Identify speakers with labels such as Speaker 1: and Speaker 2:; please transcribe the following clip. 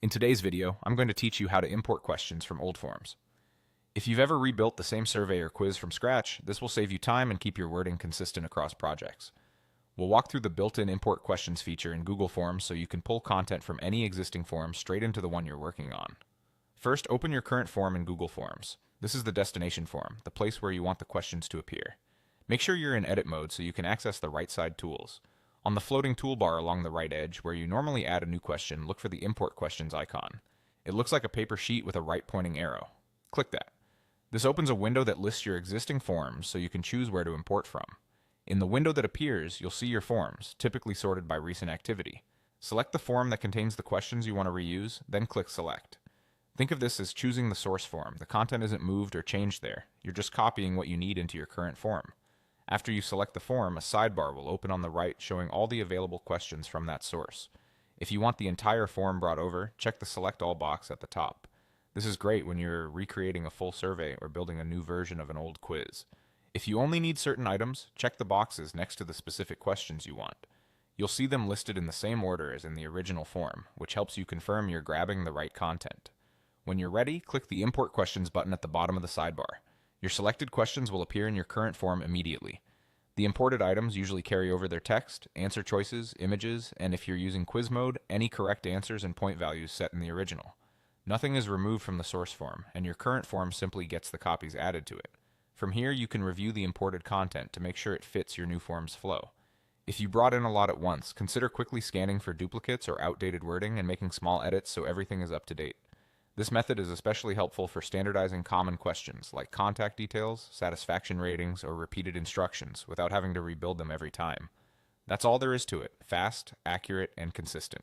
Speaker 1: In today's video, I'm going to teach you how to import questions from old forms. If you've ever rebuilt the same survey or quiz from scratch, this will save you time and keep your wording consistent across projects. We'll walk through the built-in import questions feature in Google Forms so you can pull content from any existing form straight into the one you're working on. First, open your current form in Google Forms. This is the destination form, the place where you want the questions to appear. Make sure you're in edit mode so you can access the right side tools. On the floating toolbar along the right edge, where you normally add a new question, look for the Import Questions icon. It looks like a paper sheet with a right-pointing arrow. Click that. This opens a window that lists your existing forms so you can choose where to import from. In the window that appears, you'll see your forms, typically sorted by recent activity. Select the form that contains the questions you want to reuse, then click Select. Think of this as choosing the source form. The content isn't moved or changed there. You're just copying what you need into your current form. After you select the form, a sidebar will open on the right showing all the available questions from that source. If you want the entire form brought over, check the Select All box at the top. This is great when you're recreating a full survey or building a new version of an old quiz. If you only need certain items, check the boxes next to the specific questions you want. You'll see them listed in the same order as in the original form, which helps you confirm you're grabbing the right content. When you're ready, click the Import Questions button at the bottom of the sidebar. Your selected questions will appear in your current form immediately. The imported items usually carry over their text, answer choices, images, and if you're using quiz mode, any correct answers and point values set in the original. Nothing is removed from the source form, and your current form simply gets the copies added to it. From here, you can review the imported content to make sure it fits your new form's flow. If you brought in a lot at once, consider quickly scanning for duplicates or outdated wording and making small edits so everything is up to date. This method is especially helpful for standardizing common questions like contact details, satisfaction ratings, or repeated instructions without having to rebuild them every time. That's all there is to it: fast, accurate, and consistent.